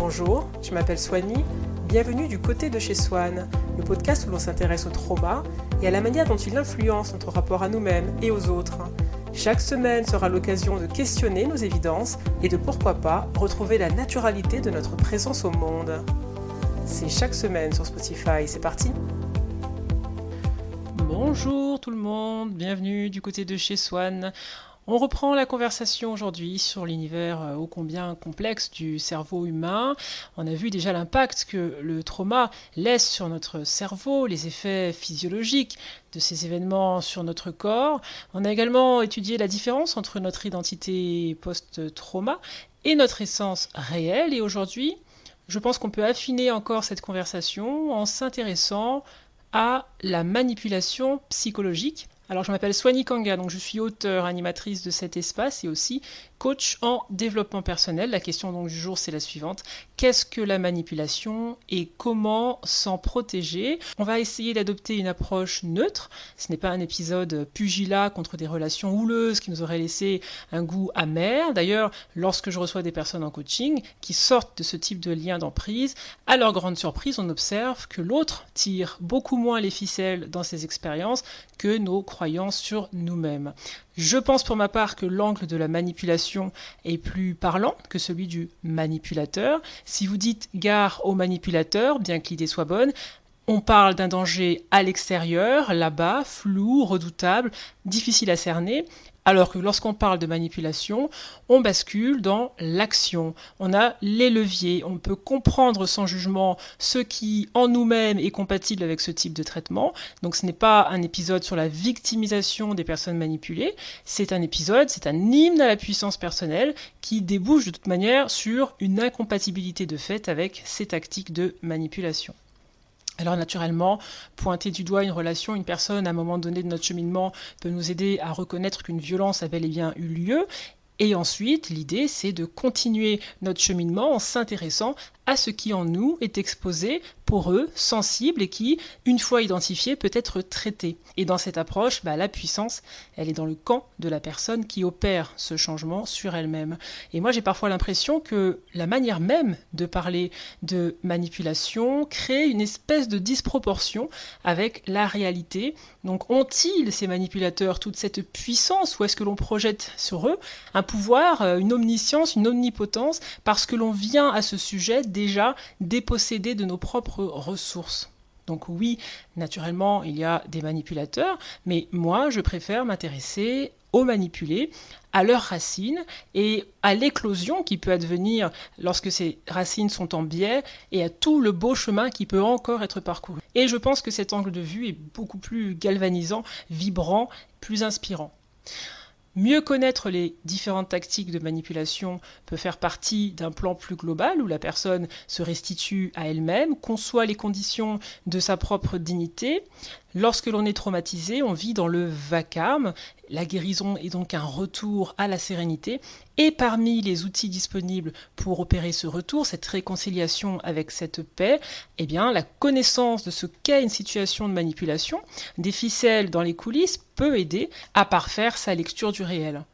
Bonjour, je m'appelle Swanny, bienvenue du côté de chez Swan, le podcast où l'on s'intéresse au trauma et à la manière dont il influence notre rapport à nous-mêmes et aux autres. Chaque semaine sera l'occasion de questionner nos évidences et de pourquoi pas retrouver la naturalité de notre présence au monde. C'est chaque semaine sur Spotify, c'est parti! Bonjour tout le monde, bienvenue du côté de chez Swan. On reprend la conversation aujourd'hui sur l'univers ô combien complexe du cerveau humain. On a vu déjà l'impact que le trauma laisse sur notre cerveau, les effets physiologiques de ces événements sur notre corps. On a également étudié la différence entre notre identité post-trauma et notre essence réelle. Et aujourd'hui, je pense qu'on peut affiner encore cette conversation en s'intéressant à la manipulation psychologique. Alors je m'appelle Swanny Kanga, donc je suis auteure, animatrice de cet espace et aussi coach en développement personnel. La question donc du jour c'est la suivante. Qu'est-ce que la manipulation et comment s'en protéger? On va essayer d'adopter une approche neutre. Ce n'est pas un épisode pugilat contre des relations houleuses qui nous auraient laissé un goût amer. D'ailleurs, lorsque je reçois des personnes en coaching qui sortent de ce type de lien d'emprise, à leur grande surprise, on observe que l'autre tire beaucoup moins les ficelles dans ses expériences que nos croyances sur nous-mêmes. Je pense pour ma part que l'angle de la manipulation est plus parlant que celui du manipulateur. Si vous dites gare au manipulateur, bien que l'idée soit bonne, on parle d'un danger à l'extérieur, là-bas, flou, redoutable, difficile à cerner, alors que lorsqu'on parle de manipulation, on bascule dans l'action. On a les leviers, on peut comprendre sans jugement ce qui en nous-mêmes est compatible avec ce type de traitement. Donc ce n'est pas un épisode sur la victimisation des personnes manipulées, c'est un épisode, c'est un hymne à la puissance personnelle qui débouche de toute manière sur une incompatibilité de fait avec ces tactiques de manipulation. Alors naturellement, pointer du doigt une relation, une personne à un moment donné de notre cheminement peut nous aider à reconnaître qu'une violence a bel et bien eu lieu. Et ensuite, l'idée, c'est de continuer notre cheminement en s'intéressant à ce qui en nous est exposé, poreux, sensible et qui, une fois identifié, peut être traité. Et dans cette approche, la puissance, elle est dans le camp de la personne qui opère ce changement sur elle-même. Et moi, j'ai parfois l'impression que la manière même de parler de manipulation crée une espèce de disproportion avec la réalité. Donc, ont-ils, ces manipulateurs, toute cette puissance ou est-ce que l'on projette sur eux un pouvoir, une omniscience, une omnipotence, parce que l'on vient à ce sujet déjà dépossédé de nos propres ressources. Donc oui, naturellement, il y a des manipulateurs, mais moi, je préfère m'intéresser aux manipulés, à leurs racines et à l'éclosion qui peut advenir lorsque ces racines sont en biais et à tout le beau chemin qui peut encore être parcouru. Et je pense que cet angle de vue est beaucoup plus galvanisant, vibrant, plus inspirant. Mieux connaître les différentes tactiques de manipulation peut faire partie d'un plan plus global où la personne se restitue à elle-même, conçoit les conditions de sa propre dignité. Lorsque l'on est traumatisé, on vit dans le vacarme. La guérison est donc un retour à la sérénité. Et parmi les outils disponibles pour opérer ce retour, cette réconciliation avec cette paix, la connaissance de ce qu'est une situation de manipulation, des ficelles dans les coulisses, peut aider à parfaire sa lecture du réel.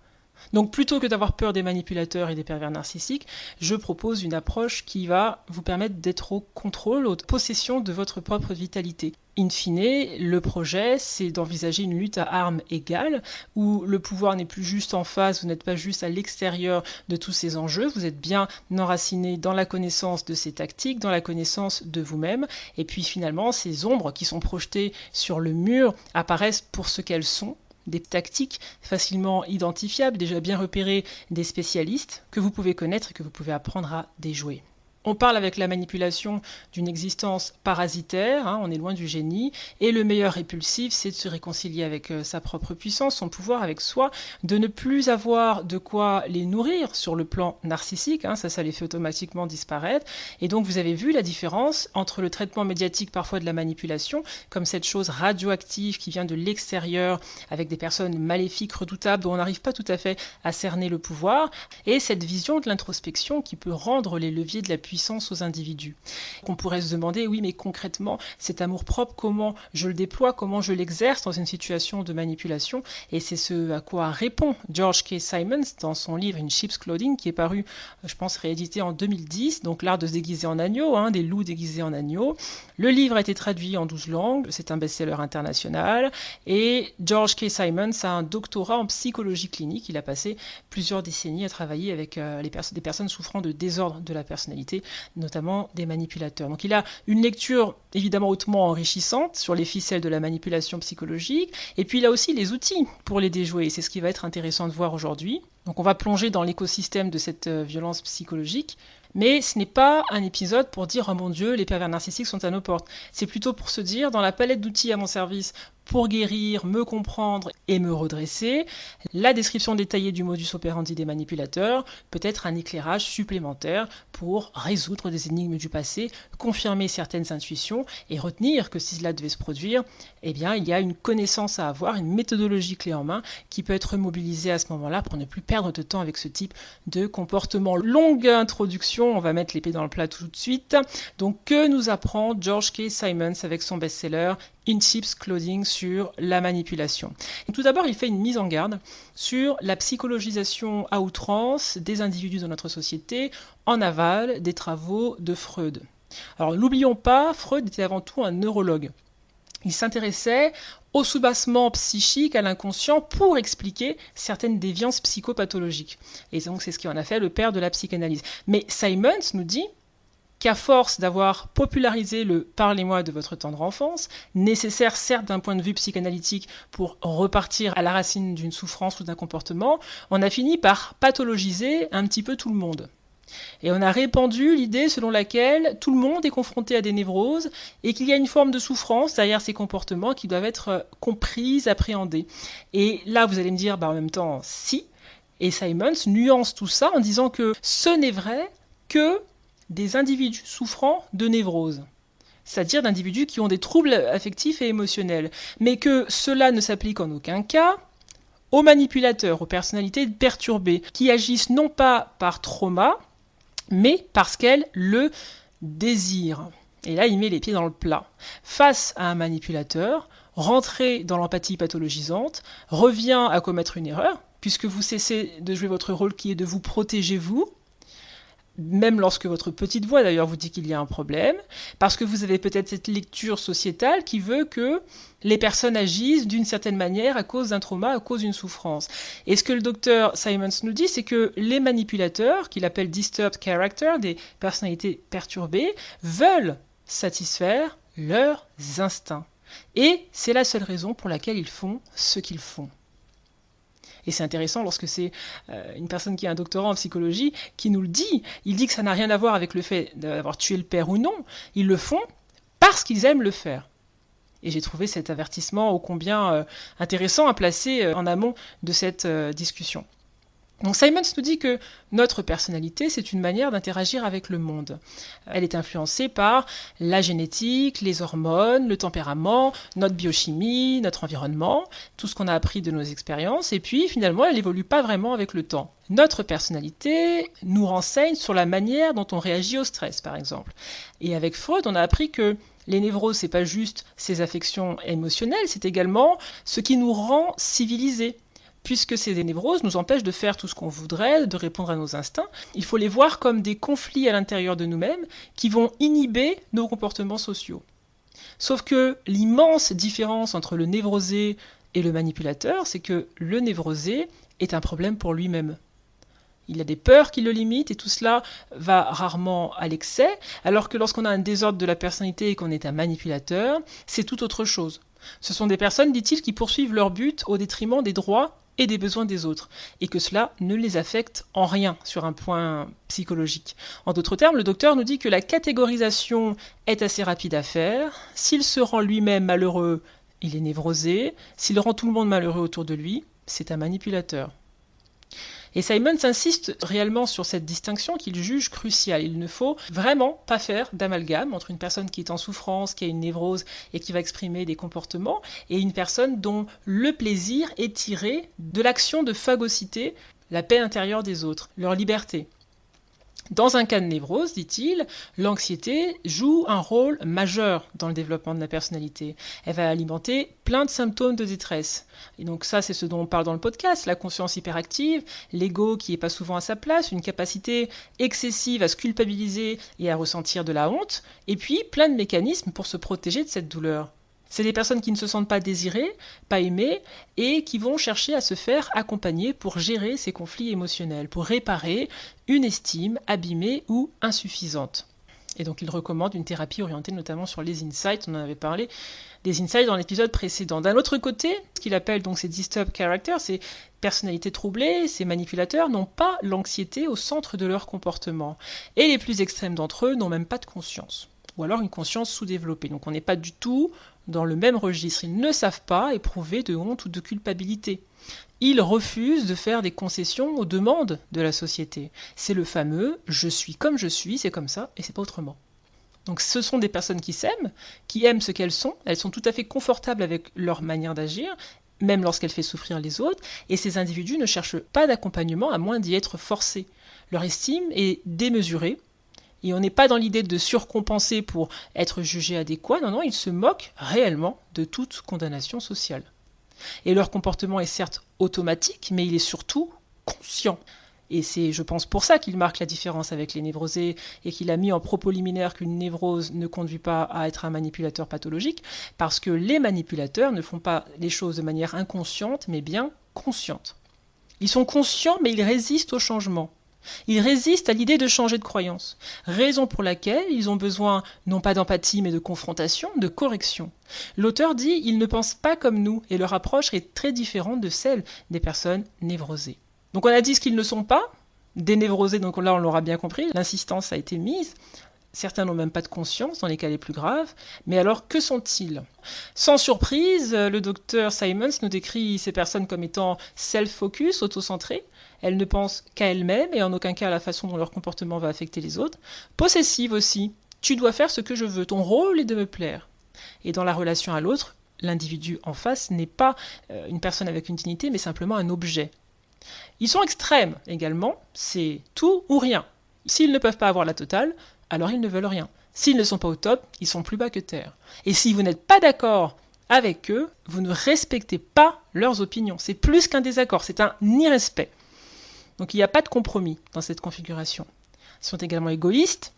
Donc plutôt que d'avoir peur des manipulateurs et des pervers narcissiques, je propose une approche qui va vous permettre d'être au contrôle, en possession de votre propre vitalité. In fine, le projet, c'est d'envisager une lutte à armes égales, où le pouvoir n'est plus juste en face, vous n'êtes pas juste à l'extérieur de tous ces enjeux, vous êtes bien enraciné dans la connaissance de ces tactiques, dans la connaissance de vous-même, et puis finalement, ces ombres qui sont projetées sur le mur apparaissent pour ce qu'elles sont, des tactiques facilement identifiables, déjà bien repérées des spécialistes, que vous pouvez connaître et que vous pouvez apprendre à déjouer. On parle avec la manipulation d'une existence parasitaire, on est loin du génie, et le meilleur répulsif, c'est de se réconcilier avec sa propre puissance, son pouvoir avec soi, de ne plus avoir de quoi les nourrir sur le plan narcissique, ça les fait automatiquement disparaître, et donc vous avez vu la différence entre le traitement médiatique parfois de la manipulation, comme cette chose radioactive qui vient de l'extérieur, avec des personnes maléfiques, redoutables, dont on n'arrive pas tout à fait à cerner le pouvoir, et cette vision de l'introspection qui peut rendre les leviers de la puissance puissance aux individus. On pourrait se demander, oui, mais concrètement, cet amour-propre, comment je le déploie, comment je l'exerce dans une situation de manipulation? Et c'est ce à quoi répond George K. Simons dans son livre In Sheep's Clothing, qui est paru, je pense, réédité en 2010, donc l'art de se déguiser en agneau, des loups déguisés en agneau. Le livre a été traduit en 12 langues, c'est un best-seller international, et George K. Simons a un doctorat en psychologie clinique. Il a passé plusieurs décennies à travailler avec des personnes souffrant de désordre de la personnalité, notamment des manipulateurs. Donc il a une lecture évidemment hautement enrichissante sur les ficelles de la manipulation psychologique, et puis il a aussi les outils pour les déjouer. C'est ce qui va être intéressant de voir aujourd'hui. Donc on va plonger dans l'écosystème de cette violence psychologique, mais ce n'est pas un épisode pour dire « Oh mon Dieu, les pervers narcissiques sont à nos portes ». C'est plutôt pour se dire, dans la palette d'outils à mon service pour guérir, me comprendre et me redresser, la description détaillée du modus operandi des manipulateurs peut être un éclairage supplémentaire pour résoudre des énigmes du passé, confirmer certaines intuitions et retenir que si cela devait se produire, eh bien, il y a une connaissance à avoir, une méthodologie clé en main qui peut être mobilisée à ce moment-là pour ne plus perdre de temps avec ce type de comportement. Longue introduction, on va mettre l'épée dans le plat tout de suite. Donc, que nous apprend George K. Simons avec son best-seller In Sheep's Clothing sur la manipulation? Et tout d'abord, il fait une mise en garde sur la psychologisation à outrance des individus dans notre société en aval des travaux de Freud. Alors n'oublions pas, Freud était avant tout un neurologue. Il s'intéressait au soubassement psychique, à l'inconscient, pour expliquer certaines déviances psychopathologiques. Et donc c'est ce qui en a fait le père de la psychanalyse. Mais Simons nous dit qu'à force d'avoir popularisé le « parlez-moi de votre tendre enfance », nécessaire certes d'un point de vue psychanalytique pour repartir à la racine d'une souffrance ou d'un comportement, on a fini par pathologiser un petit peu tout le monde. Et on a répandu l'idée selon laquelle tout le monde est confronté à des névroses et qu'il y a une forme de souffrance derrière ces comportements qui doivent être comprises, appréhendées. Et là, vous allez me dire, en même temps, si. Et Simons nuance tout ça en disant que ce n'est vrai que des individus souffrant de névrose, c'est-à-dire d'individus qui ont des troubles affectifs et émotionnels, mais que cela ne s'applique en aucun cas aux manipulateurs, aux personnalités perturbées, qui agissent non pas par trauma, mais parce qu'elles le désirent. Et là, il met les pieds dans le plat. Face à un manipulateur, rentrer dans l'empathie pathologisante revient à commettre une erreur, puisque vous cessez de jouer votre rôle qui est de vous protéger vous, même lorsque votre petite voix d'ailleurs vous dit qu'il y a un problème, parce que vous avez peut-être cette lecture sociétale qui veut que les personnes agissent d'une certaine manière à cause d'un trauma, à cause d'une souffrance. Et ce que le docteur Simons nous dit, c'est que les manipulateurs, qu'il appelle disturbed character, des personnalités perturbées, veulent satisfaire leurs instincts. Et c'est la seule raison pour laquelle ils font ce qu'ils font. Et c'est intéressant lorsque c'est une personne qui a un doctorat en psychologie qui nous le dit. Il dit que ça n'a rien à voir avec le fait d'avoir tué le père ou non. Ils le font parce qu'ils aiment le faire. Et j'ai trouvé cet avertissement ô combien intéressant à placer en amont de cette discussion. Donc Simons nous dit que notre personnalité, c'est une manière d'interagir avec le monde. Elle est influencée par la génétique, les hormones, le tempérament, notre biochimie, notre environnement, tout ce qu'on a appris de nos expériences, et puis finalement, elle n'évolue pas vraiment avec le temps. Notre personnalité nous renseigne sur la manière dont on réagit au stress, par exemple. Et avec Freud, on a appris que les névroses, c'est pas juste ces affections émotionnelles, c'est également ce qui nous rend civilisés. Puisque ces névroses nous empêchent de faire tout ce qu'on voudrait, de répondre à nos instincts, il faut les voir comme des conflits à l'intérieur de nous-mêmes qui vont inhiber nos comportements sociaux. Sauf que l'immense différence entre le névrosé et le manipulateur, c'est que le névrosé est un problème pour lui-même. Il a des peurs qui le limitent et tout cela va rarement à l'excès, alors que lorsqu'on a un désordre de la personnalité et qu'on est un manipulateur, c'est tout autre chose. Ce sont des personnes, dit-il, qui poursuivent leur but au détriment des droits et des besoins des autres, et que cela ne les affecte en rien sur un point psychologique. En d'autres termes, le docteur nous dit que la catégorisation est assez rapide à faire. S'il se rend lui-même malheureux, il est névrosé. S'il rend tout le monde malheureux autour de lui, c'est un manipulateur. Et Simons insiste réellement sur cette distinction qu'il juge cruciale. Il ne faut vraiment pas faire d'amalgame entre une personne qui est en souffrance, qui a une névrose et qui va exprimer des comportements, et une personne dont le plaisir est tiré de l'action de phagocyter la paix intérieure des autres, leur liberté. Dans un cas de névrose, dit-il, l'anxiété joue un rôle majeur dans le développement de la personnalité. Elle va alimenter plein de symptômes de détresse. Et donc ça, c'est ce dont on parle dans le podcast, la conscience hyperactive, l'ego qui n'est pas souvent à sa place, une capacité excessive à se culpabiliser et à ressentir de la honte, et puis plein de mécanismes pour se protéger de cette douleur. C'est des personnes qui ne se sentent pas désirées, pas aimées, et qui vont chercher à se faire accompagner pour gérer ces conflits émotionnels, pour réparer une estime abîmée ou insuffisante. Et donc il recommande une thérapie orientée notamment sur les insights, on en avait parlé, des insights dans l'épisode précédent. D'un autre côté, ce qu'il appelle donc ces disturbed characters, ces personnalités troublées, ces manipulateurs n'ont pas l'anxiété au centre de leur comportement. Et les plus extrêmes d'entre eux n'ont même pas de conscience. Ou alors une conscience sous-développée. Donc on n'est pas du tout dans le même registre. Ils ne savent pas éprouver de honte ou de culpabilité. Ils refusent de faire des concessions aux demandes de la société. C'est le fameux « je suis comme je suis, c'est comme ça et c'est pas autrement ». Donc ce sont des personnes qui s'aiment, qui aiment ce qu'elles sont tout à fait confortables avec leur manière d'agir, même lorsqu'elle fait souffrir les autres, et ces individus ne cherchent pas d'accompagnement à moins d'y être forcés. Leur estime est démesurée, et on n'est pas dans l'idée de surcompenser pour être jugé adéquat, non, ils se moquent réellement de toute condamnation sociale. Et leur comportement est certes automatique, mais il est surtout conscient. Et c'est, je pense, pour ça qu'il marque la différence avec les névrosés et qu'il a mis en propos liminaire qu'une névrose ne conduit pas à être un manipulateur pathologique, parce que les manipulateurs ne font pas les choses de manière inconsciente, mais bien consciente. Ils sont conscients, mais ils résistent au changement. Ils résistent à l'idée de changer de croyance, raison pour laquelle ils ont besoin non pas d'empathie mais de confrontation, de correction. L'auteur dit « ils ne pensent pas comme nous » et leur approche est très différente de celle des personnes névrosées. Donc on a dit ce qu'ils ne sont pas, des névrosés, donc là on l'aura bien compris, l'insistance a été mise. Certains n'ont même pas de conscience dans les cas les plus graves. Mais alors, que sont-ils? Sans surprise, le docteur Simons nous décrit ces personnes comme étant self-focus, auto-centrées. Elles ne pensent qu'à elles-mêmes et en aucun cas à la façon dont leur comportement va affecter les autres. Possessives aussi. Tu dois faire ce que je veux. Ton rôle est de me plaire. Et dans la relation à l'autre, l'individu en face n'est pas une personne avec une dignité, mais simplement un objet. Ils sont extrêmes également. C'est tout ou rien. S'ils ne peuvent pas avoir la totale, alors ils ne veulent rien. S'ils ne sont pas au top, ils sont plus bas que terre. Et si vous n'êtes pas d'accord avec eux, vous ne respectez pas leurs opinions. C'est plus qu'un désaccord, c'est un irrespect. Donc il n'y a pas de compromis dans cette configuration. Ils sont également égoïstes,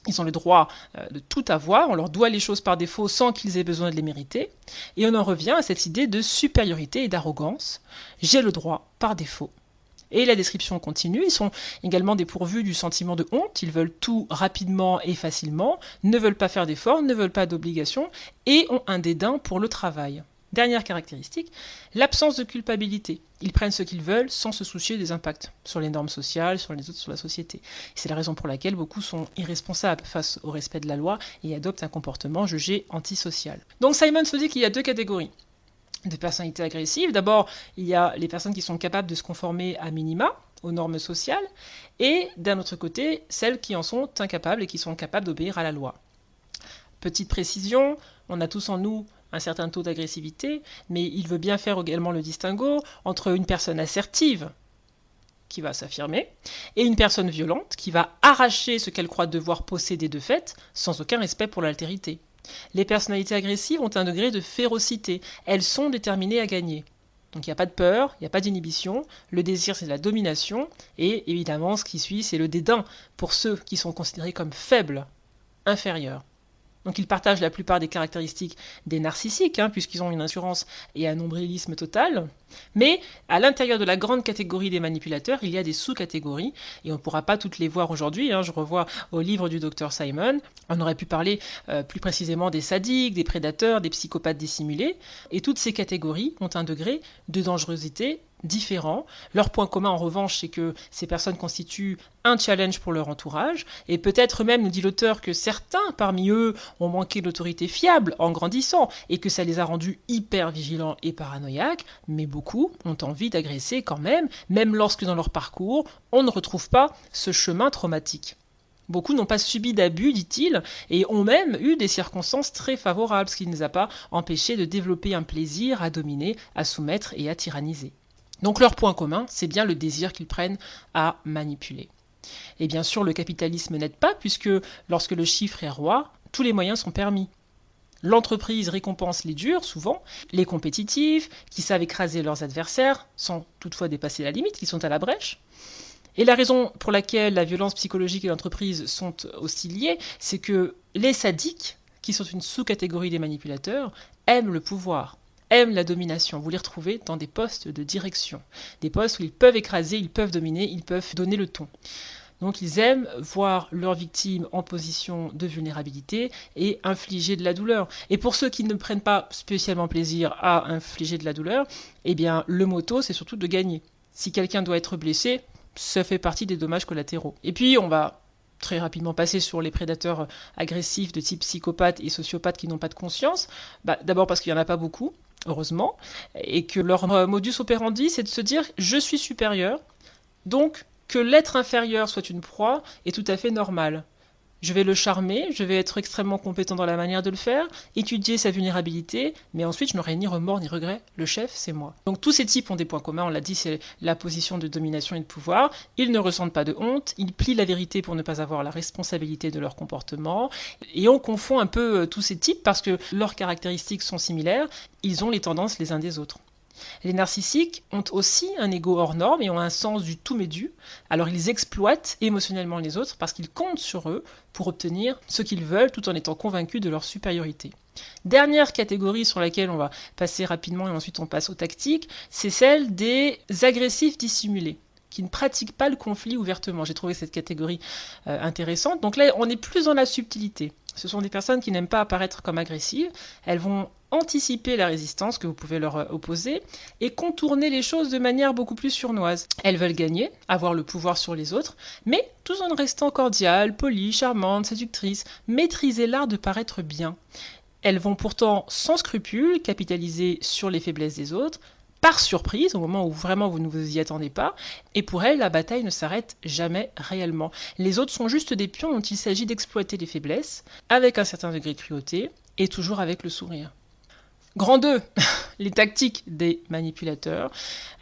ils ont le droit de tout avoir, on leur doit les choses par défaut sans qu'ils aient besoin de les mériter. Et on en revient à cette idée de supériorité et d'arrogance. J'ai le droit par défaut. Et la description continue, ils sont également dépourvus du sentiment de honte, ils veulent tout rapidement et facilement, ne veulent pas faire d'efforts, ne veulent pas d'obligations et ont un dédain pour le travail. Dernière caractéristique, l'absence de culpabilité. Ils prennent ce qu'ils veulent sans se soucier des impacts sur les normes sociales, sur les autres, sur la société. C'est la raison pour laquelle beaucoup sont irresponsables face au respect de la loi et adoptent un comportement jugé antisocial. Donc Simon se dit qu'il y a deux catégories de personnalités agressives. D'abord, il y a les personnes qui sont capables de se conformer à minima, aux normes sociales, et d'un autre côté, celles qui en sont incapables et qui sont capables d'obéir à la loi. Petite précision, on a tous en nous un certain taux d'agressivité, mais il veut bien faire également le distinguo entre une personne assertive, qui va s'affirmer, et une personne violente, qui va arracher ce qu'elle croit devoir posséder de fait, sans aucun respect pour l'altérité. Les personnalités agressives ont un degré de férocité. Elles sont déterminées à gagner. Donc il n'y a pas de peur, il n'y a pas d'inhibition. Le désir, c'est de la domination. Et évidemment, ce qui suit, c'est le dédain pour ceux qui sont considérés comme faibles, inférieurs. Donc ils partagent la plupart des caractéristiques des narcissiques, puisqu'ils ont une assurance et un nombrilisme total. Mais à l'intérieur de la grande catégorie des manipulateurs, il y a des sous-catégories, et on ne pourra pas toutes les voir aujourd'hui. Je revois au livre du Dr Simon. On aurait pu parler plus précisément des sadiques, des prédateurs, des psychopathes dissimulés. Et toutes ces catégories ont un degré de dangerosité différents. Leur point commun en revanche, c'est que ces personnes constituent un challenge pour leur entourage, et peut-être même, nous dit l'auteur, que certains parmi eux ont manqué d'autorité fiable en grandissant, et que ça les a rendus hyper vigilants et paranoïaques, mais beaucoup ont envie d'agresser quand même lorsque dans leur parcours, on ne retrouve pas ce chemin traumatique. Beaucoup n'ont pas subi d'abus, dit-il, et ont même eu des circonstances très favorables, ce qui ne les a pas empêchés de développer un plaisir à dominer, à soumettre et à tyranniser. Donc leur point commun, c'est bien le désir qu'ils prennent à manipuler. Et bien sûr, le capitalisme n'aide pas, puisque lorsque le chiffre est roi, tous les moyens sont permis. L'entreprise récompense les durs, souvent, les compétitifs, qui savent écraser leurs adversaires, sans toutefois dépasser la limite, qui sont à la brèche. Et la raison pour laquelle la violence psychologique et l'entreprise sont aussi liées, c'est que les sadiques, qui sont une sous-catégorie des manipulateurs, aiment le pouvoir, aiment la domination. Vous les retrouvez dans des postes de direction, des postes où ils peuvent écraser, ils peuvent dominer, ils peuvent donner le ton. Donc ils aiment voir leurs victimes en position de vulnérabilité et infliger de la douleur. Et pour ceux qui ne prennent pas spécialement plaisir à infliger de la douleur, eh bien le motto c'est surtout de gagner. Si quelqu'un doit être blessé, ça fait partie des dommages collatéraux. Et puis on va très rapidement passer sur les prédateurs agressifs de type psychopathe et sociopathe qui n'ont pas de conscience. D'abord parce qu'il n'y en a pas beaucoup, heureusement, et que leur modus operandi c'est de se dire je suis supérieur, donc que l'être inférieur soit une proie est tout à fait normal. Je vais le charmer, je vais être extrêmement compétent dans la manière de le faire, étudier sa vulnérabilité, mais ensuite je n'aurai ni remords ni regrets. Le chef, c'est moi. Donc tous ces types ont des points communs, on l'a dit, c'est la position de domination et de pouvoir. Ils ne ressentent pas de honte, ils plient la vérité pour ne pas avoir la responsabilité de leur comportement. Et on confond un peu tous ces types parce que leurs caractéristiques sont similaires, ils ont les tendances les uns des autres. Les narcissiques ont aussi un ego hors norme et ont un sens du tout mais dû. Alors ils exploitent émotionnellement les autres parce qu'ils comptent sur eux pour obtenir ce qu'ils veulent tout en étant convaincus de leur supériorité. Dernière catégorie sur laquelle on va passer rapidement et ensuite on passe aux tactiques, c'est celle des agressifs dissimulés qui ne pratiquent pas le conflit ouvertement. J'ai trouvé cette catégorie intéressante. Donc là, on est plus dans la subtilité. Ce sont des personnes qui n'aiment pas apparaître comme agressives. Elles vont anticiper la résistance que vous pouvez leur opposer et contourner les choses de manière beaucoup plus sournoise. Elles veulent gagner, avoir le pouvoir sur les autres, mais tout en restant cordiales, polies, charmantes, séductrices, maîtriser l'art de paraître bien. Elles vont pourtant sans scrupule capitaliser sur les faiblesses des autres, par surprise, au moment où vraiment vous ne vous y attendez pas, et pour elles, la bataille ne s'arrête jamais réellement. Les autres sont juste des pions dont il s'agit d'exploiter les faiblesses, avec un certain degré de cruauté, et toujours avec le sourire. Grand 2, les tactiques des manipulateurs.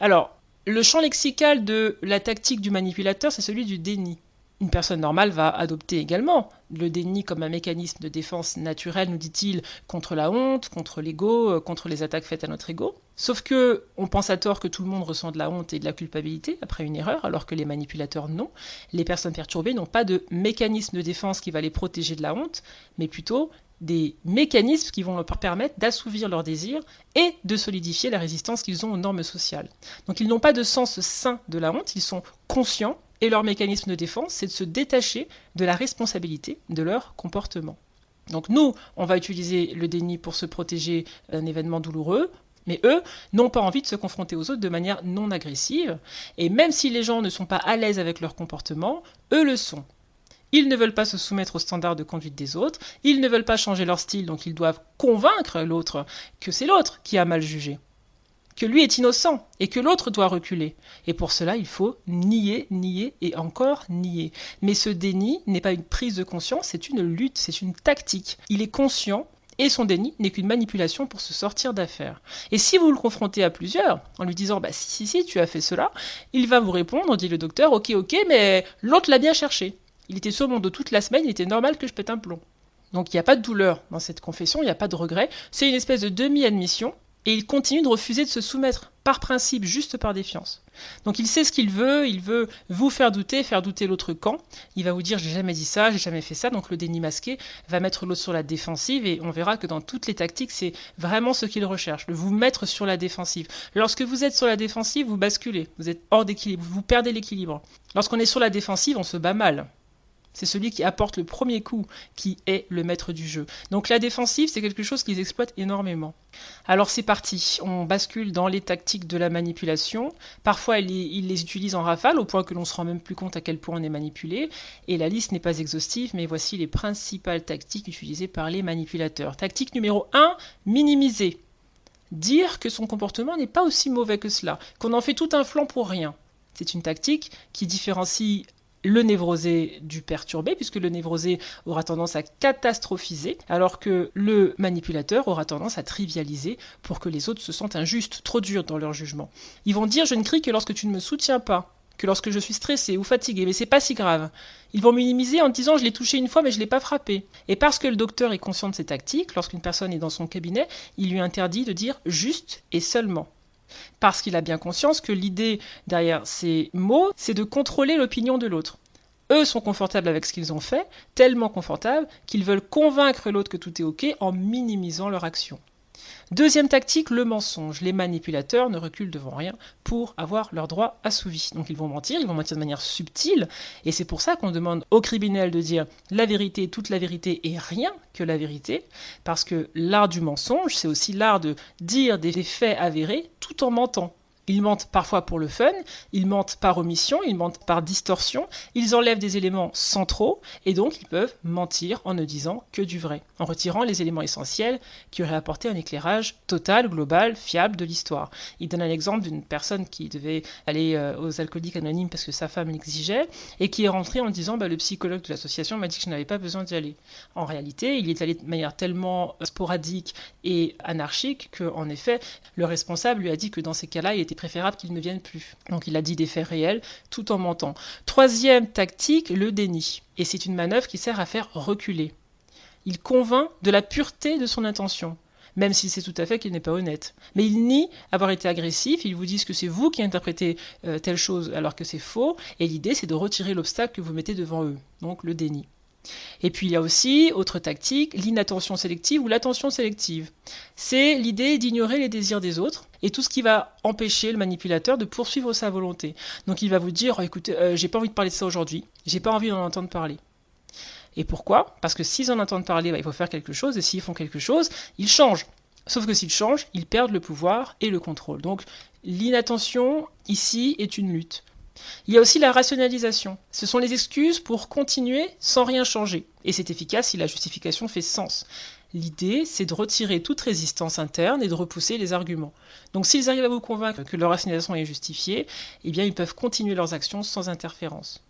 Alors, le champ lexical de la tactique du manipulateur, c'est celui du déni. Une personne normale va adopter également le déni comme un mécanisme de défense naturel, nous dit-il, contre la honte, contre l'ego, contre les attaques faites à notre ego. Sauf que on pense à tort que tout le monde ressent de la honte et de la culpabilité après une erreur, alors que les manipulateurs non. Les personnes perturbées n'ont pas de mécanisme de défense qui va les protéger de la honte, mais plutôt des mécanismes qui vont leur permettre d'assouvir leurs désirs et de solidifier la résistance qu'ils ont aux normes sociales. Donc ils n'ont pas de sens sain de la honte, ils sont conscients et leur mécanisme de défense, c'est de se détacher de la responsabilité de leur comportement. Donc nous, on va utiliser le déni pour se protéger d'un événement douloureux, mais eux n'ont pas envie de se confronter aux autres de manière non agressive, et même si les gens ne sont pas à l'aise avec leur comportement, eux le sont. Ils ne veulent pas se soumettre aux standards de conduite des autres, ils ne veulent pas changer leur style, donc ils doivent convaincre l'autre que c'est l'autre qui a mal jugé, que lui est innocent et que l'autre doit reculer. Et pour cela, il faut nier, nier et encore nier. Mais ce déni n'est pas une prise de conscience, c'est une lutte, c'est une tactique. Il est conscient et son déni n'est qu'une manipulation pour se sortir d'affaire. Et si vous le confrontez à plusieurs, en lui disant « si, tu as fait cela », il va vous répondre, dit le docteur « ok, mais l'autre l'a bien cherché. Il était sur mon dos toute la semaine, il était normal que je pète un plomb. » Donc il n'y a pas de douleur dans cette confession, il n'y a pas de regret, c'est une espèce de demi-admission, et il continue de refuser de se soumettre, par principe, juste par défiance. Donc il sait ce qu'il veut, il veut vous faire douter l'autre camp, il va vous dire « j'ai jamais dit ça, j'ai jamais fait ça », donc le déni masqué va mettre l'autre sur la défensive, et on verra que dans toutes les tactiques, c'est vraiment ce qu'il recherche, de vous mettre sur la défensive. Lorsque vous êtes sur la défensive, vous basculez, vous êtes hors d'équilibre, vous perdez l'équilibre. Lorsqu'on est sur la défensive, on se bat mal. C'est celui qui apporte le premier coup qui est le maître du jeu. Donc la défensive, c'est quelque chose qu'ils exploitent énormément. Alors c'est parti, on bascule dans les tactiques de la manipulation. Parfois, ils les utilisent en rafale, au point que l'on ne se rend même plus compte à quel point on est manipulé. Et la liste n'est pas exhaustive, mais voici les principales tactiques utilisées par les manipulateurs. Tactique numéro 1, minimiser. Dire que son comportement n'est pas aussi mauvais que cela, qu'on en fait tout un flanc pour rien. C'est une tactique qui différencie le névrosé du perturbé, puisque le névrosé aura tendance à catastrophiser, alors que le manipulateur aura tendance à trivialiser pour que les autres se sentent injustes, trop durs dans leur jugement. Ils vont dire « je ne crie que lorsque tu ne me soutiens pas ». que lorsque je suis stressé ou fatigué, mais c'est pas si grave. Ils vont minimiser en disant je l'ai touché une fois mais je l'ai pas frappé. Et parce que le docteur est conscient de ces tactiques, lorsqu'une personne est dans son cabinet, il lui interdit de dire juste et seulement. Parce qu'il a bien conscience que l'idée derrière ces mots, c'est de contrôler l'opinion de l'autre. Eux sont confortables avec ce qu'ils ont fait, tellement confortables qu'ils veulent convaincre l'autre que tout est ok en minimisant leur action. Deuxième tactique, le mensonge. Les manipulateurs ne reculent devant rien pour avoir leurs droits assouvis. Donc ils vont mentir de manière subtile, et c'est pour ça qu'on demande aux criminels de dire la vérité, toute la vérité et rien que la vérité, parce que l'art du mensonge, c'est aussi l'art de dire des faits avérés tout en mentant. Ils mentent parfois pour le fun, ils mentent par omission, ils mentent par distorsion, ils enlèvent des éléments centraux et donc ils peuvent mentir en ne disant que du vrai, en retirant les éléments essentiels qui auraient apporté un éclairage total, global, fiable de l'histoire. Il donne un exemple d'une personne qui devait aller aux alcooliques anonymes parce que sa femme l'exigeait et qui est rentrée en disant le psychologue de l'association m'a dit que je n'avais pas besoin d'y aller. En réalité, il y est allé de manière tellement sporadique et anarchique qu'en effet, le responsable lui a dit que dans ces cas-là, il était préférable qu'il ne vienne plus. Donc il a dit des faits réels tout en mentant. Troisième tactique, le déni. Et c'est une manœuvre qui sert à faire reculer. Il convainc de la pureté de son intention, même s'il sait tout à fait qu'il n'est pas honnête. Mais il nie avoir été agressif, ils vous disent que c'est vous qui interprétez telle chose alors que c'est faux, et l'idée c'est de retirer l'obstacle que vous mettez devant eux, donc le déni. Et puis il y a aussi, autre tactique, l'inattention sélective ou l'attention sélective. C'est l'idée d'ignorer les désirs des autres et tout ce qui va empêcher le manipulateur de poursuivre sa volonté. Donc il va vous dire, écoutez, j'ai pas envie de parler de ça aujourd'hui, j'ai pas envie d'en entendre parler. Et pourquoi? Parce que s'ils en entendent parler, il faut faire quelque chose, et s'ils font quelque chose, ils changent. Sauf que s'ils changent, ils perdent le pouvoir et le contrôle. Donc l'inattention, ici, est une lutte. Il y a aussi la rationalisation. Ce sont les excuses pour continuer sans rien changer. Et c'est efficace si la justification fait sens. L'idée, c'est de retirer toute résistance interne et de repousser les arguments. Donc s'ils arrivent à vous convaincre que leur rationalisation est justifiée, eh bien ils peuvent continuer leurs actions sans interférence.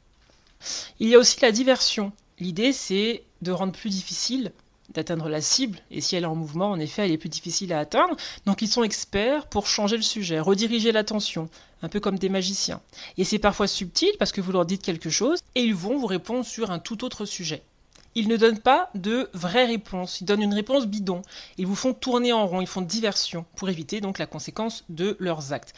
Il y a aussi la diversion. L'idée, c'est de rendre plus difficile d'atteindre la cible, et si elle est en mouvement, en effet, elle est plus difficile à atteindre. Donc ils sont experts pour changer le sujet, rediriger l'attention, un peu comme des magiciens. Et c'est parfois subtil parce que vous leur dites quelque chose, et ils vont vous répondre sur un tout autre sujet. Ils ne donnent pas de vraies réponses, ils donnent une réponse bidon. Ils vous font tourner en rond, ils font diversion, pour éviter donc la conséquence de leurs actes.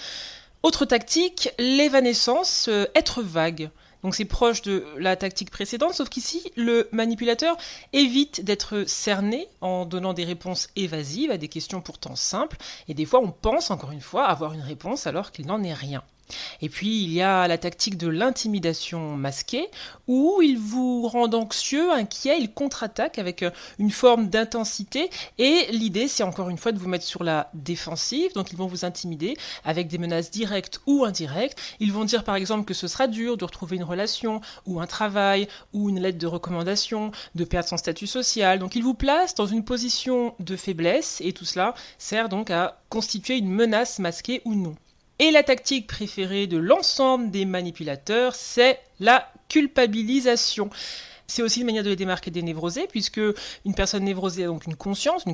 Autre tactique, l'évanescence, être vague. Donc c'est proche de la tactique précédente, sauf qu'ici, le manipulateur évite d'être cerné en donnant des réponses évasives à des questions pourtant simples, et des fois on pense, encore une fois, avoir une réponse alors qu'il n'en est rien. Et puis il y a la tactique de l'intimidation masquée, où il vous rend anxieux, inquiet, il contre-attaque avec une forme d'intensité, et l'idée c'est encore une fois de vous mettre sur la défensive, donc ils vont vous intimider avec des menaces directes ou indirectes. Ils vont dire par exemple que ce sera dur de retrouver une relation, ou un travail, ou une lettre de recommandation, de perdre son statut social, donc ils vous placent dans une position de faiblesse, et tout cela sert donc à constituer une menace masquée ou non. Et la tactique préférée de l'ensemble des manipulateurs, c'est la culpabilisation. C'est aussi une manière de les démarquer des névrosés, puisque une personne névrosée a donc une conscience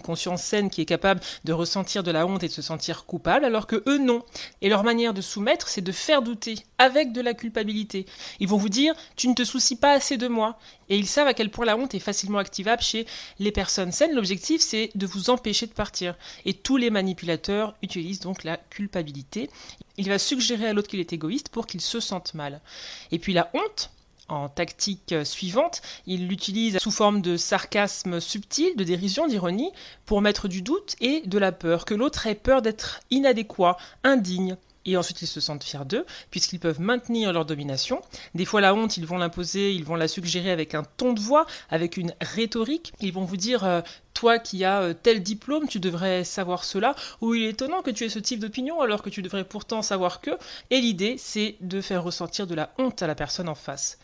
saine qui est capable de ressentir de la honte et de se sentir coupable, alors que eux non. Et leur manière de soumettre, c'est de faire douter, avec de la culpabilité. Ils vont vous dire « tu ne te soucies pas assez de moi ». Et ils savent à quel point la honte est facilement activable chez les personnes saines. L'objectif, c'est de vous empêcher de partir. Et tous les manipulateurs utilisent donc la culpabilité. Il va suggérer à l'autre qu'il est égoïste pour qu'il se sente mal. Et puis la honte, en tactique suivante, il l'utilise sous forme de sarcasme subtil, de dérision, d'ironie, pour mettre du doute et de la peur, que l'autre ait peur d'être inadéquat, indigne. Et ensuite, ils se sentent fiers d'eux, puisqu'ils peuvent maintenir leur domination. Des fois, la honte, ils vont l'imposer, ils vont la suggérer avec un ton de voix, avec une rhétorique. Ils vont vous dire toi qui as tel diplôme, tu devrais savoir cela, ou il est étonnant que tu aies ce type d'opinion alors que tu devrais pourtant savoir que. Et l'idée, c'est de faire ressentir de la honte à la personne en face.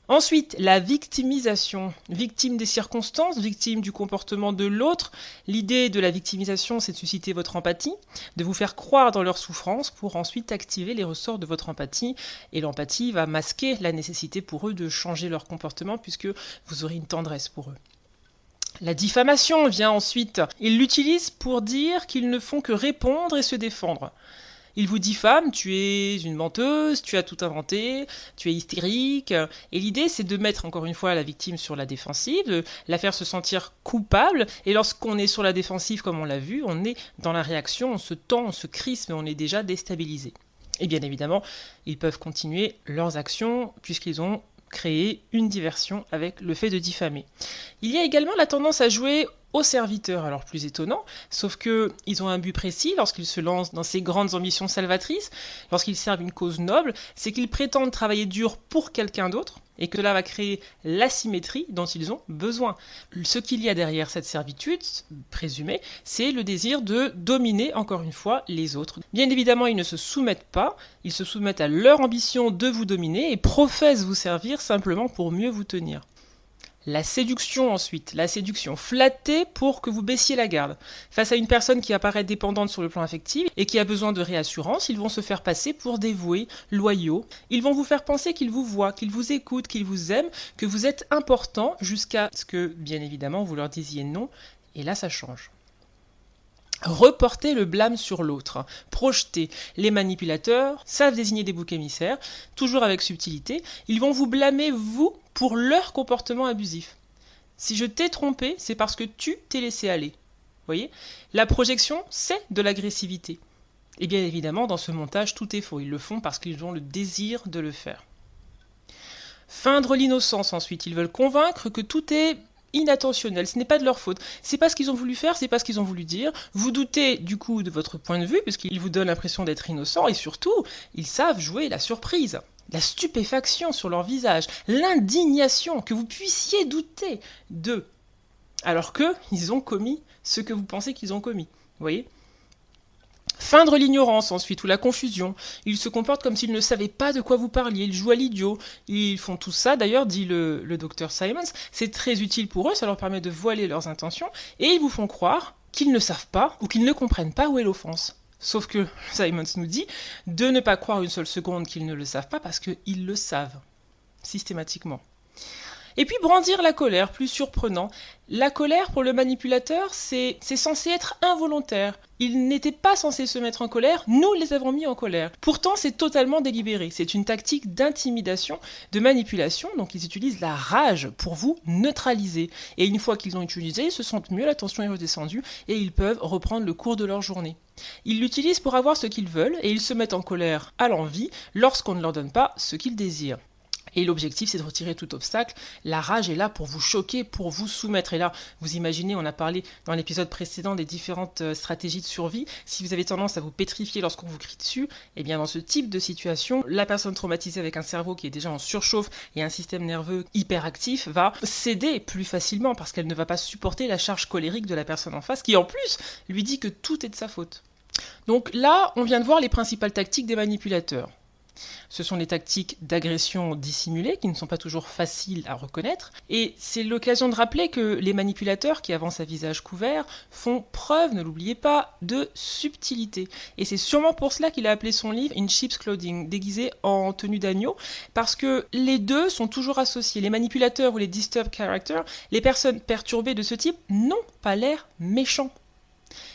Ensuite, la victimisation. Victime des circonstances, victime du comportement de l'autre. L'idée de la victimisation, c'est de susciter votre empathie, de vous faire croire dans leur souffrance pour ensuite activer les ressorts de votre empathie. Et l'empathie va masquer la nécessité pour eux de changer leur comportement puisque vous aurez une tendresse pour eux. La diffamation vient ensuite. Ils l'utilisent pour dire qu'ils ne font que répondre et se défendre. Il vous diffame, tu es une menteuse, tu as tout inventé, tu es hystérique. Et l'idée, c'est de mettre encore une fois la victime sur la défensive, de la faire se sentir coupable. Et lorsqu'on est sur la défensive, comme on l'a vu, on est dans la réaction, on se tend, on se crispe, mais on est déjà déstabilisé. Et bien évidemment, ils peuvent continuer leurs actions puisqu'ils ont créé une diversion avec le fait de diffamer. Il y a également la tendance à jouer aux serviteurs, alors plus étonnant, sauf que ils ont un but précis lorsqu'ils se lancent dans ces grandes ambitions salvatrices, lorsqu'ils servent une cause noble, c'est qu'ils prétendent travailler dur pour quelqu'un d'autre, et que cela va créer l'asymétrie dont ils ont besoin. Ce qu'il y a derrière cette servitude présumée, c'est le désir de dominer encore une fois les autres. Bien évidemment, ils ne se soumettent pas, ils se soumettent à leur ambition de vous dominer et professent vous servir simplement pour mieux vous tenir. La séduction ensuite, la séduction flattée pour que vous baissiez la garde. Face à une personne qui apparaît dépendante sur le plan affectif et qui a besoin de réassurance, ils vont se faire passer pour dévoués, loyaux. Ils vont vous faire penser qu'ils vous voient, qu'ils vous écoutent, qu'ils vous aiment, que vous êtes important jusqu'à ce que, bien évidemment, vous leur disiez non. Et là, ça change. Reporter le blâme sur l'autre, projeter. Les manipulateurs savent désigner des boucs émissaires, toujours avec subtilité. Ils vont vous blâmer, vous, pour leur comportement abusif. Si je t'ai trompé, c'est parce que tu t'es laissé aller. Voyez ? La projection, c'est de l'agressivité. Et bien évidemment, dans ce montage, tout est faux. Ils le font parce qu'ils ont le désir de le faire. Feindre l'innocence ensuite. Ils veulent convaincre que tout est inattentionnel, ce n'est pas de leur faute. C'est pas ce qu'ils ont voulu faire, c'est pas ce qu'ils ont voulu dire. Vous doutez du coup de votre point de vue, puisqu'ils vous donnent l'impression d'être innocents, et surtout, ils savent jouer la surprise, la stupéfaction sur leur visage, l'indignation, que vous puissiez douter d'eux, alors qu'ils ont commis ce que vous pensez qu'ils ont commis. Vous voyez ? Feindre l'ignorance ensuite, ou la confusion. Ils se comportent comme s'ils ne savaient pas de quoi vous parliez, ils jouent à l'idiot. Ils font tout ça, d'ailleurs, dit le docteur Simons, c'est très utile pour eux, ça leur permet de voiler leurs intentions, et ils vous font croire qu'ils ne savent pas, ou qu'ils ne comprennent pas où est l'offense. Sauf que Simons nous dit de ne pas croire une seule seconde qu'ils ne le savent pas, parce qu'ils le savent, systématiquement. Et puis brandir la colère, plus surprenant. La colère, pour le manipulateur, c'est censé être involontaire. Ils n'étaient pas censés se mettre en colère, nous les avons mis en colère. Pourtant, c'est totalement délibéré. C'est une tactique d'intimidation, de manipulation, donc ils utilisent la rage pour vous neutraliser. Et une fois qu'ils ont utilisé, ils se sentent mieux, la tension est redescendue, et ils peuvent reprendre le cours de leur journée. Ils l'utilisent pour avoir ce qu'ils veulent, et ils se mettent en colère à l'envi lorsqu'on ne leur donne pas ce qu'ils désirent. Et l'objectif, c'est de retirer tout obstacle. La rage est là pour vous choquer, pour vous soumettre. Et là, vous imaginez, on a parlé dans l'épisode précédent des différentes stratégies de survie. Si vous avez tendance à vous pétrifier lorsqu'on vous crie dessus, eh bien dans ce type de situation, la personne traumatisée avec un cerveau qui est déjà en surchauffe et un système nerveux hyperactif va céder plus facilement parce qu'elle ne va pas supporter la charge colérique de la personne en face qui, en plus, lui dit que tout est de sa faute. Donc là, on vient de voir les principales tactiques des manipulateurs. Ce sont des tactiques d'agression dissimulée qui ne sont pas toujours faciles à reconnaître. Et c'est l'occasion de rappeler que les manipulateurs qui avancent à visage couvert font preuve, ne l'oubliez pas, de subtilité. Et c'est sûrement pour cela qu'il a appelé son livre In Sheep's Clothing, déguisé en tenue d'agneau, parce que les deux sont toujours associés. Les manipulateurs ou les disturbed characters, les personnes perturbées de ce type, n'ont pas l'air méchants.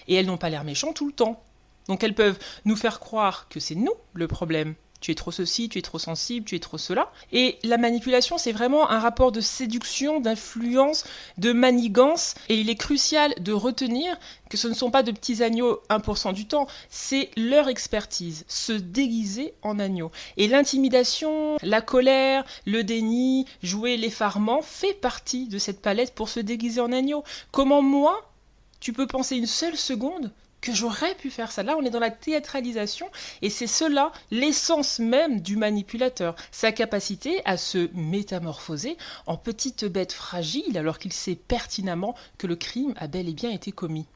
Et elles n'ont pas l'air méchants tout le temps. Donc elles peuvent nous faire croire que c'est nous le problème. Tu es trop ceci, tu es trop sensible, tu es trop cela. Et la manipulation, c'est vraiment un rapport de séduction, d'influence, de manigance. Et il est crucial de retenir que ce ne sont pas de petits agneaux 1% du temps, c'est leur expertise, se déguiser en agneau. Et l'intimidation, la colère, le déni, jouer l'effarement fait partie de cette palette pour se déguiser en agneau. Comment moi, tu peux penser une seule seconde que j'aurais pu faire ça. Là, on est dans la théâtralisation et c'est cela, l'essence même du manipulateur, sa capacité à se métamorphoser en petite bête fragile alors qu'il sait pertinemment que le crime a bel et bien été commis.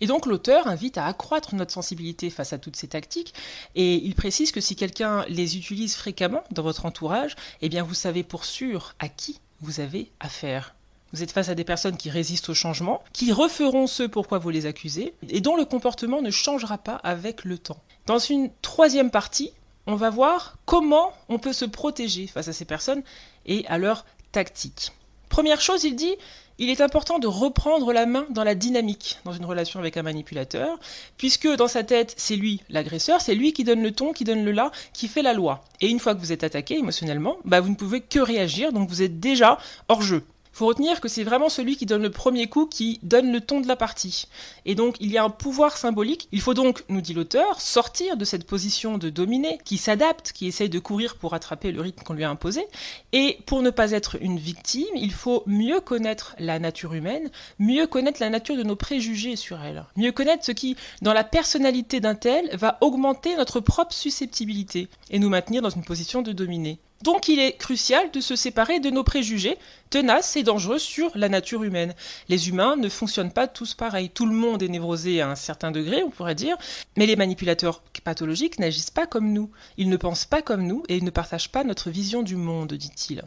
Et donc l'auteur invite à accroître notre sensibilité face à toutes ces tactiques et il précise que si quelqu'un les utilise fréquemment dans votre entourage, eh bien vous savez pour sûr à qui vous avez affaire. Vous êtes face à des personnes qui résistent au changement, qui referont ce pourquoi vous les accusez, et dont le comportement ne changera pas avec le temps. Dans une troisième partie, on va voir comment on peut se protéger face à ces personnes et à leurs tactiques. Première chose, il dit, il est important de reprendre la main dans la dynamique dans une relation avec un manipulateur, puisque dans sa tête, c'est lui l'agresseur, c'est lui qui donne le ton, qui donne le là, qui fait la loi. Et une fois que vous êtes attaqué émotionnellement, vous ne pouvez que réagir, donc vous êtes déjà hors jeu. Il faut retenir que c'est vraiment celui qui donne le premier coup qui donne le ton de la partie. Et donc il y a un pouvoir symbolique. Il faut donc, nous dit l'auteur, sortir de cette position de dominé, qui s'adapte, qui essaye de courir pour attraper le rythme qu'on lui a imposé. Et pour ne pas être une victime, il faut mieux connaître la nature humaine, mieux connaître la nature de nos préjugés sur elle, mieux connaître ce qui, dans la personnalité d'un tel, va augmenter notre propre susceptibilité et nous maintenir dans une position de dominé. Donc il est crucial de se séparer de nos préjugés, tenaces et dangereux sur la nature humaine. Les humains ne fonctionnent pas tous pareil. Tout le monde est névrosé à un certain degré, on pourrait dire, mais les manipulateurs pathologiques n'agissent pas comme nous. Ils ne pensent pas comme nous et ils ne partagent pas notre vision du monde, dit-il.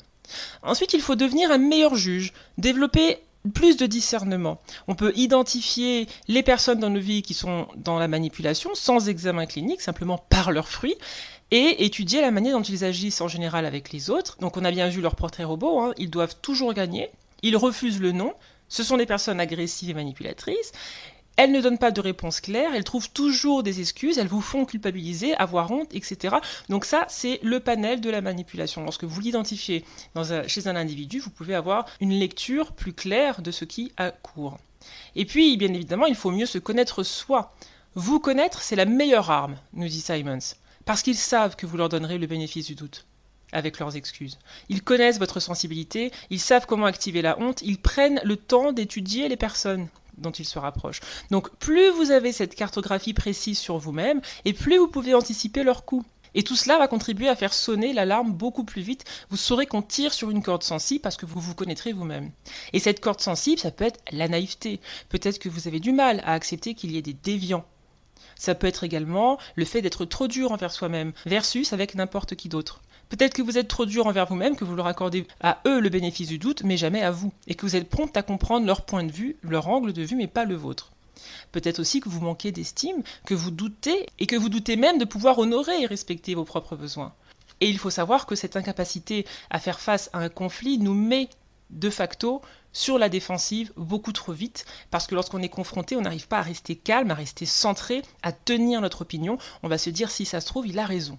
Ensuite, il faut devenir un meilleur juge, développer plus de discernement. On peut identifier les personnes dans nos vies qui sont dans la manipulation sans examen clinique, simplement par leurs fruits, et étudier la manière dont ils agissent en général avec les autres. Donc on a bien vu leur portrait robot, ils doivent toujours gagner, ils refusent le non, ce sont des personnes agressives et manipulatrices, elles ne donnent pas de réponse claire, elles trouvent toujours des excuses, elles vous font culpabiliser, avoir honte, etc. Donc ça, c'est le panel de la manipulation. Lorsque vous l'identifiez chez un individu, vous pouvez avoir une lecture plus claire de ce qui a cours. Et puis, bien évidemment, il faut mieux se connaître soi. Vous connaître, c'est la meilleure arme, nous dit Simons. Parce qu'ils savent que vous leur donnerez le bénéfice du doute, avec leurs excuses. Ils connaissent votre sensibilité, ils savent comment activer la honte, ils prennent le temps d'étudier les personnes dont ils se rapprochent. Donc plus vous avez cette cartographie précise sur vous-même, et plus vous pouvez anticiper leurs coups. Et tout cela va contribuer à faire sonner l'alarme beaucoup plus vite. Vous saurez qu'on tire sur une corde sensible parce que vous vous connaîtrez vous-même. Et cette corde sensible, ça peut être la naïveté. Peut-être que vous avez du mal à accepter qu'il y ait des déviants. Ça peut être également le fait d'être trop dur envers soi-même, versus avec n'importe qui d'autre. Peut-être que vous êtes trop dur envers vous-même, que vous leur accordez à eux le bénéfice du doute, mais jamais à vous, et que vous êtes prompt à comprendre leur point de vue, leur angle de vue, mais pas le vôtre. Peut-être aussi que vous manquez d'estime, que vous doutez, et que vous doutez même de pouvoir honorer et respecter vos propres besoins. Et il faut savoir que cette incapacité à faire face à un conflit nous met de facto sur la défensive beaucoup trop vite, parce que lorsqu'on est confronté, on n'arrive pas à rester calme, à rester centré, à tenir notre opinion. On va se dire, si ça se trouve, il a raison.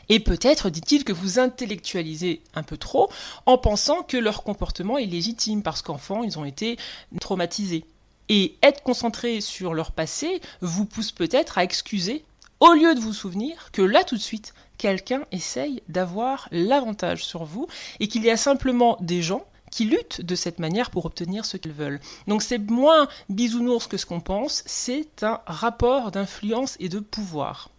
Et peut-être, dit-il, que vous intellectualisez un peu trop en pensant que leur comportement est légitime, parce qu'enfant, ils ont été traumatisés. Et être concentré sur leur passé vous pousse peut-être à excuser, au lieu de vous souvenir que là tout de suite, quelqu'un essaye d'avoir l'avantage sur vous, et qu'il y a simplement des gens qui luttent de cette manière pour obtenir ce qu'ils veulent. Donc c'est moins bisounours que ce qu'on pense, c'est un rapport d'influence et de pouvoir.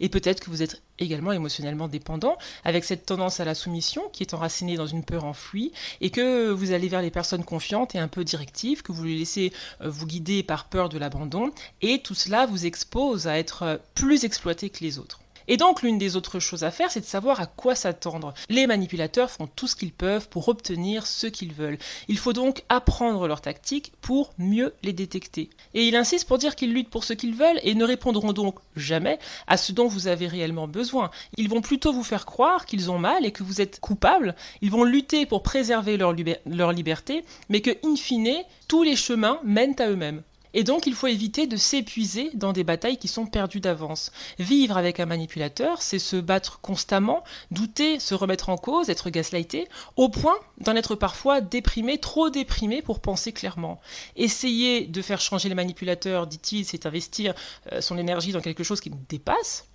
Et peut-être que vous êtes également émotionnellement dépendant, avec cette tendance à la soumission qui est enracinée dans une peur enfouie, et que vous allez vers les personnes confiantes et un peu directives, que vous les laissez vous guider par peur de l'abandon, et tout cela vous expose à être plus exploité que les autres. Et donc l'une des autres choses à faire, c'est de savoir à quoi s'attendre. Les manipulateurs font tout ce qu'ils peuvent pour obtenir ce qu'ils veulent. Il faut donc apprendre leurs tactiques pour mieux les détecter. Et il insiste pour dire qu'ils luttent pour ce qu'ils veulent et ne répondront donc jamais à ce dont vous avez réellement besoin. Ils vont plutôt vous faire croire qu'ils ont mal et que vous êtes coupable. Ils vont lutter pour préserver leur liberté, mais que, in fine, tous les chemins mènent à eux-mêmes. Et donc il faut éviter de s'épuiser dans des batailles qui sont perdues d'avance. Vivre avec un manipulateur, c'est se battre constamment, douter, se remettre en cause, être gaslighté, au point d'en être parfois déprimé, trop déprimé pour penser clairement. Essayer de faire changer les manipulateurs, dit-il, c'est investir son énergie dans quelque chose qui nous dépasse.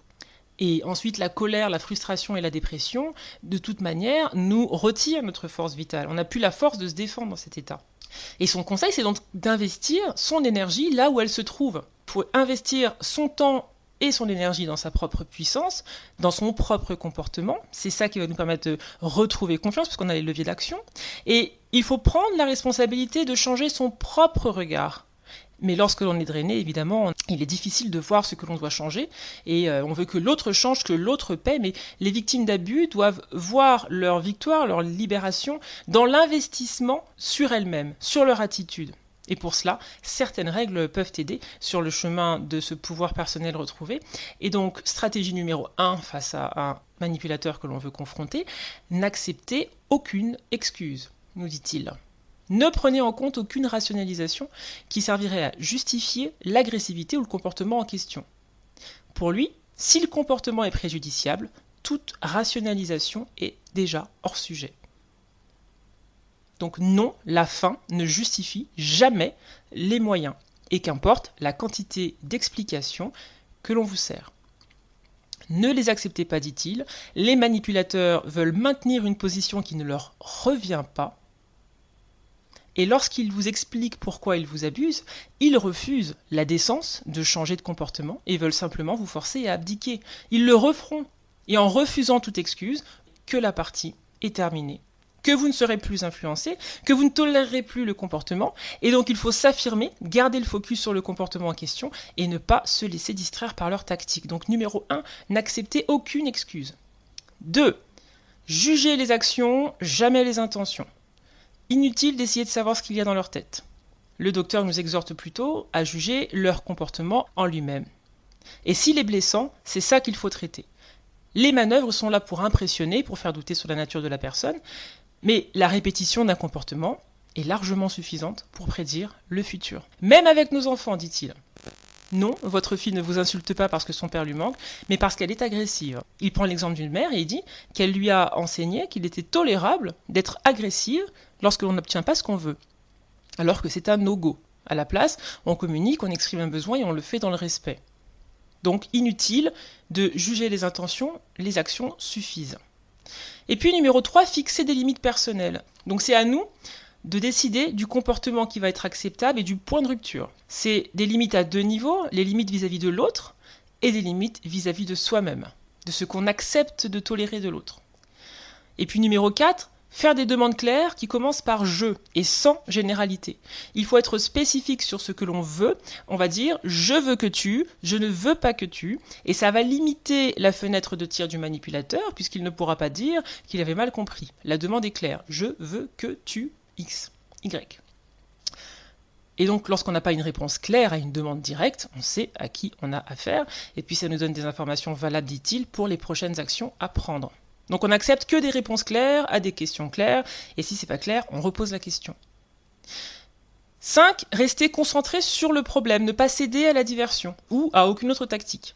Et ensuite, la colère, la frustration et la dépression, de toute manière, nous retirent notre force vitale. On n'a plus la force de se défendre dans cet état. Et son conseil, c'est donc d'investir son énergie là où elle se trouve. Il faut investir son temps et son énergie dans sa propre puissance, dans son propre comportement. C'est ça qui va nous permettre de retrouver confiance, parce qu'on a les leviers d'action. Et il faut prendre la responsabilité de changer son propre regard. Mais lorsque l'on est drainé, évidemment, il est difficile de voir ce que l'on doit changer, et on veut que l'autre change, que l'autre paie, mais les victimes d'abus doivent voir leur victoire, leur libération, dans l'investissement sur elles-mêmes, sur leur attitude. Et pour cela, certaines règles peuvent aider sur le chemin de ce pouvoir personnel retrouvé. Et donc, stratégie numéro 1 face à un manipulateur que l'on veut confronter, n'acceptez aucune excuse, nous dit-il. Ne prenez en compte aucune rationalisation qui servirait à justifier l'agressivité ou le comportement en question. Pour lui, si le comportement est préjudiciable, toute rationalisation est déjà hors sujet. Donc non, la fin ne justifie jamais les moyens, et qu'importe la quantité d'explications que l'on vous sert. Ne les acceptez pas, dit-il, les manipulateurs veulent maintenir une position qui ne leur revient pas, et lorsqu'ils vous expliquent pourquoi ils vous abusent, ils refusent la décence de changer de comportement et veulent simplement vous forcer à abdiquer. Ils le referont, et en refusant toute excuse, que la partie est terminée, que vous ne serez plus influencé, que vous ne tolérerez plus le comportement, et donc il faut s'affirmer, garder le focus sur le comportement en question et ne pas se laisser distraire par leur tactique. Donc numéro 1, n'acceptez aucune excuse. 2. Jugez les actions, jamais les intentions. Inutile d'essayer de savoir ce qu'il y a dans leur tête. Le docteur nous exhorte plutôt à juger leur comportement en lui-même. Et s'il est blessant, c'est ça qu'il faut traiter. Les manœuvres sont là pour impressionner, pour faire douter sur la nature de la personne, mais la répétition d'un comportement est largement suffisante pour prédire le futur. Même avec nos enfants, dit-il. Non, votre fille ne vous insulte pas parce que son père lui manque, mais parce qu'elle est agressive. Il prend l'exemple d'une mère et il dit qu'elle lui a enseigné qu'il était tolérable d'être agressive lorsque l'on n'obtient pas ce qu'on veut, alors que c'est un no-go. À la place, on communique, on exprime un besoin et on le fait dans le respect. Donc inutile de juger les intentions, les actions suffisent. Et puis numéro 3, fixer des limites personnelles. Donc c'est à nous de décider du comportement qui va être acceptable et du point de rupture. C'est des limites à 2 niveaux, les limites vis-à-vis de l'autre et des limites vis-à-vis de soi-même, de ce qu'on accepte de tolérer de l'autre. Et puis numéro 4, faire des demandes claires qui commencent par « je » et sans généralité. Il faut être spécifique sur ce que l'on veut. On va dire « je veux que tu »,« je ne veux pas que tu », et ça va limiter la fenêtre de tir du manipulateur puisqu'il ne pourra pas dire qu'il avait mal compris. La demande est claire « je veux que tu X, Y ». Et donc, lorsqu'on n'a pas une réponse claire à une demande directe, on sait à qui on a affaire, et puis ça nous donne des informations valables, dit-il, pour les prochaines actions à prendre. Donc on n'accepte que des réponses claires à des questions claires, et si c'est pas clair, on repose la question. 5. Rester concentré sur le problème, ne pas céder à la diversion, ou à aucune autre tactique.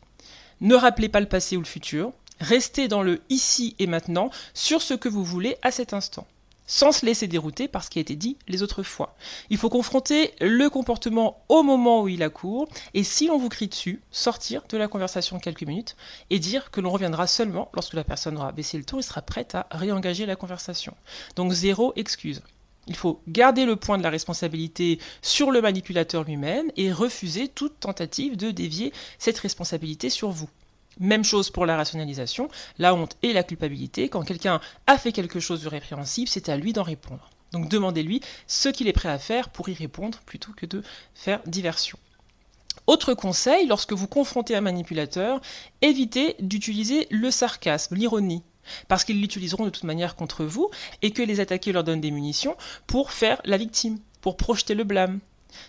Ne rappelez pas le passé ou le futur, restez dans le ici et maintenant, sur ce que vous voulez à cet instant, sans se laisser dérouter par ce qui a été dit les autres fois. Il faut confronter le comportement au moment où il accourt, et si l'on vous crie dessus, sortir de la conversation quelques minutes et dire que l'on reviendra seulement lorsque la personne aura baissé le ton et sera prête à réengager la conversation. Donc 0 excuse. Il faut garder le point de la responsabilité sur le manipulateur lui-même et refuser toute tentative de dévier cette responsabilité sur vous. Même chose pour la rationalisation, la honte et la culpabilité. Quand quelqu'un a fait quelque chose de répréhensible, c'est à lui d'en répondre. Donc demandez-lui ce qu'il est prêt à faire pour y répondre plutôt que de faire diversion. Autre conseil, lorsque vous confrontez un manipulateur, évitez d'utiliser le sarcasme, l'ironie, parce qu'ils l'utiliseront de toute manière contre vous et que les attaquer leur donne des munitions pour faire la victime, pour projeter le blâme.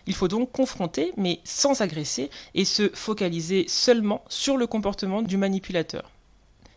Il faut donc confronter, mais sans agresser, et se focaliser seulement sur le comportement du manipulateur.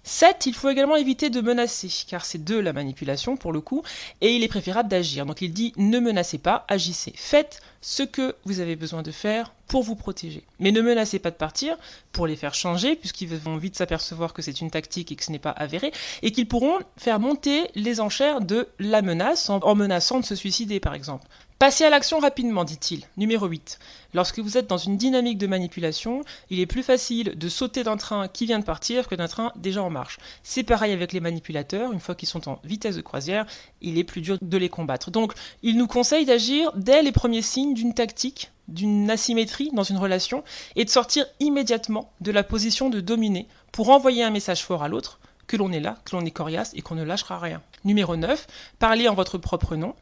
7. Il faut également éviter de menacer, car c'est de la manipulation pour le coup, et il est préférable d'agir. Donc il dit ne menacez pas, agissez. Faites ce que vous avez besoin de faire pour vous protéger. Mais ne menacez pas de partir pour les faire changer, puisqu'ils vont vite s'apercevoir que c'est une tactique et que ce n'est pas avéré, et qu'ils pourront faire monter les enchères de la menace en menaçant de se suicider par exemple. Passez à l'action rapidement, dit-il. Numéro 8. Lorsque vous êtes dans une dynamique de manipulation, il est plus facile de sauter d'un train qui vient de partir que d'un train déjà en marche. C'est pareil avec les manipulateurs, une fois qu'ils sont en vitesse de croisière, il est plus dur de les combattre. Donc, il nous conseille d'agir dès les premiers signes d'une tactique, d'une asymétrie dans une relation, et de sortir immédiatement de la position de dominer pour envoyer un message fort à l'autre, que l'on est là, que l'on est coriace et qu'on ne lâchera rien. Numéro 9. Parlez en votre propre nom.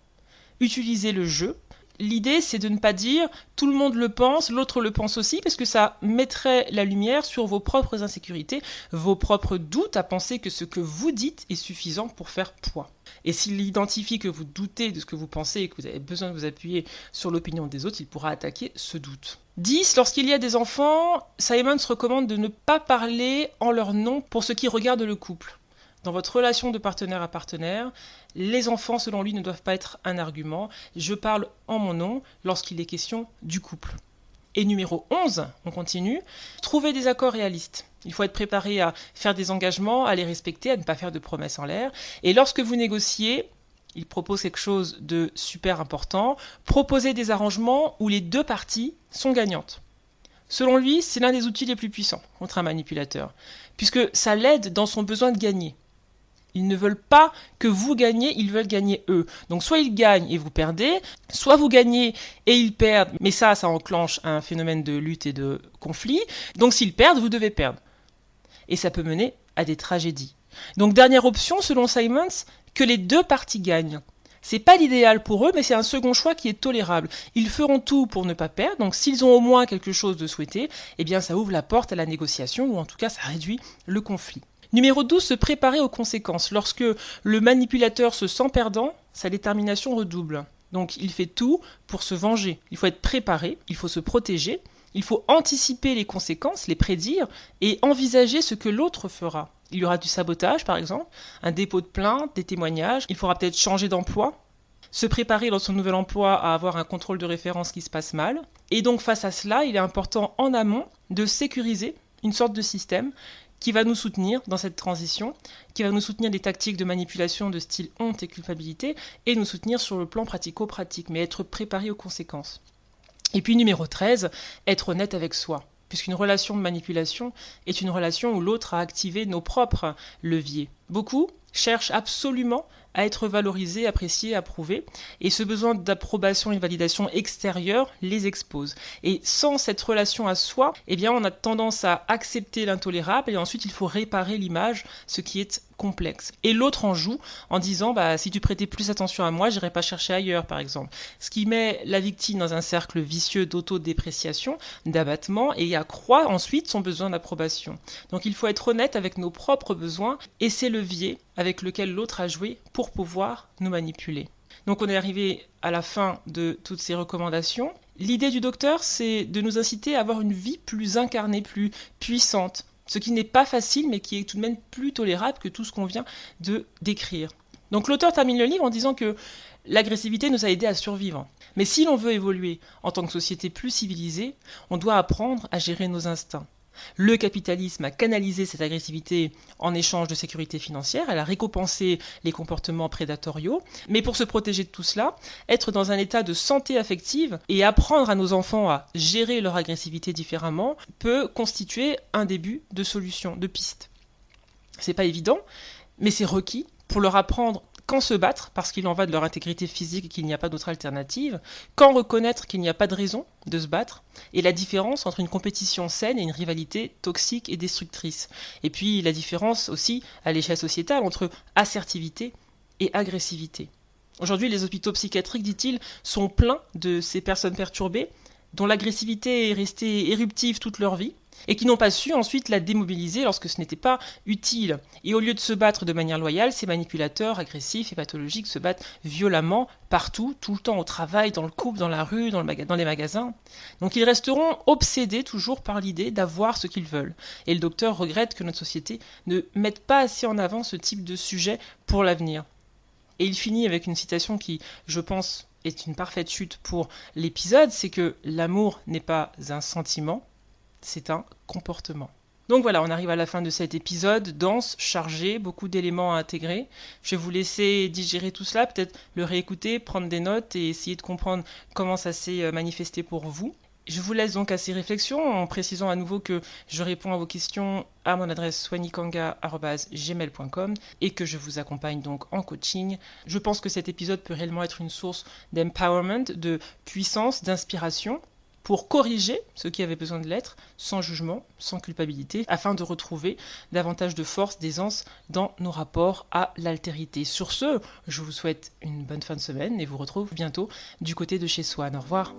Utilisez le jeu. L'idée, c'est de ne pas dire « tout le monde le pense, l'autre le pense aussi » parce que ça mettrait la lumière sur vos propres insécurités, vos propres doutes à penser que ce que vous dites est suffisant pour faire poids. Et s'il identifie que vous doutez de ce que vous pensez et que vous avez besoin de vous appuyer sur l'opinion des autres, il pourra attaquer ce doute. 10. Lorsqu'il y a des enfants, Simons recommande de ne pas parler en leur nom pour ce qui regarde le couple. Dans votre relation de partenaire à partenaire, les enfants, selon lui, ne doivent pas être un argument. Je parle en mon nom lorsqu'il est question du couple. Et numéro 11, on continue, trouver des accords réalistes. Il faut être préparé à faire des engagements, à les respecter, à ne pas faire de promesses en l'air. Et lorsque vous négociez, il propose quelque chose de super important, proposer des arrangements où les deux parties sont gagnantes. Selon lui, c'est l'un des outils les plus puissants contre un manipulateur, puisque ça l'aide dans son besoin de gagner. Ils ne veulent pas que vous gagnez, ils veulent gagner eux. Donc soit ils gagnent et vous perdez, soit vous gagnez et ils perdent, mais ça enclenche un phénomène de lutte et de conflit. Donc s'ils perdent, vous devez perdre. Et ça peut mener à des tragédies. Donc dernière option, selon Simons, que les deux parties gagnent. C'est pas l'idéal pour eux, mais c'est un second choix qui est tolérable. Ils feront tout pour ne pas perdre, donc s'ils ont au moins quelque chose de souhaité, eh bien ça ouvre la porte à la négociation, ou en tout cas ça réduit le conflit. Numéro 12, se préparer aux conséquences. Lorsque le manipulateur se sent perdant, sa détermination redouble. Donc il fait tout pour se venger. Il faut être préparé, il faut se protéger, il faut anticiper les conséquences, les prédire et envisager ce que l'autre fera. Il y aura du sabotage par exemple, un dépôt de plainte, des témoignages, il faudra peut-être changer d'emploi, se préparer dans son nouvel emploi à avoir un contrôle de référence qui se passe mal. Et donc face à cela, il est important en amont de sécuriser une sorte de système qui va nous soutenir dans cette transition, qui va nous soutenir des tactiques de manipulation de style honte et culpabilité, et nous soutenir sur le plan pratico-pratique, mais être préparé aux conséquences. Et puis numéro 13, être honnête avec soi, puisqu'une relation de manipulation est une relation où l'autre a activé nos propres leviers. Beaucoup cherchent absolument à être valorisés, appréciés, approuvés, et ce besoin d'approbation et de validation extérieure les expose. Et sans cette relation à soi, eh bien on a tendance à accepter l'intolérable et ensuite il faut réparer l'image, ce qui est complexe. Et l'autre en joue en disant si tu prêtais plus attention à moi, j'irais pas chercher ailleurs par exemple. Ce qui met la victime dans un cercle vicieux d'autodépréciation, d'abattement et accroît ensuite son besoin d'approbation. Donc il faut être honnête avec nos propres besoins et ces leviers avec lesquels l'autre a joué pour pouvoir nous manipuler. Donc on est arrivé à la fin de toutes ces recommandations. L'idée du docteur, c'est de nous inciter à avoir une vie plus incarnée, plus puissante, ce qui n'est pas facile mais qui est tout de même plus tolérable que tout ce qu'on vient de décrire. Donc l'auteur termine le livre en disant que l'agressivité nous a aidés à survivre. Mais si l'on veut évoluer en tant que société plus civilisée, on doit apprendre à gérer nos instincts. Le capitalisme a canalisé cette agressivité en échange de sécurité financière, elle a récompensé les comportements prédatoriaux, mais pour se protéger de tout cela, être dans un état de santé affective et apprendre à nos enfants à gérer leur agressivité différemment peut constituer un début de solution, de piste. C'est pas évident, mais c'est requis pour leur apprendre quand se battre, parce qu'il en va de leur intégrité physique et qu'il n'y a pas d'autre alternative, quand reconnaître qu'il n'y a pas de raison de se battre, et la différence entre une compétition saine et une rivalité toxique et destructrice. Et puis la différence aussi à l'échelle sociétale entre assertivité et agressivité. Aujourd'hui, les hôpitaux psychiatriques, dit-il, sont pleins de ces personnes perturbées, dont l'agressivité est restée éruptive toute leur vie, et qui n'ont pas su ensuite la démobiliser lorsque ce n'était pas utile. Et au lieu de se battre de manière loyale, ces manipulateurs agressifs et pathologiques se battent violemment, partout, tout le temps au travail, dans le couple, dans la rue, dans les magasins. Donc ils resteront obsédés toujours par l'idée d'avoir ce qu'ils veulent. Et le docteur regrette que notre société ne mette pas assez en avant ce type de sujet pour l'avenir. Et il finit avec une citation qui, je pense, est une parfaite chute pour l'épisode, c'est que l'amour n'est pas un sentiment, c'est un comportement. Donc voilà, on arrive à la fin de cet épisode, dense, chargé, beaucoup d'éléments à intégrer. Je vais vous laisser digérer tout cela, peut-être le réécouter, prendre des notes et essayer de comprendre comment ça s'est manifesté pour vous. Je vous laisse donc à ces réflexions en précisant à nouveau que je réponds à vos questions à mon adresse swanikanga@gmail.com et que je vous accompagne donc en coaching. Je pense que cet épisode peut réellement être une source d'empowerment, de puissance, d'inspiration pour corriger ce qui avait besoin de l'être, sans jugement, sans culpabilité, afin de retrouver davantage de force, d'aisance dans nos rapports à l'altérité. Sur ce, je vous souhaite une bonne fin de semaine et vous retrouve bientôt du côté de chez Swan. Au revoir.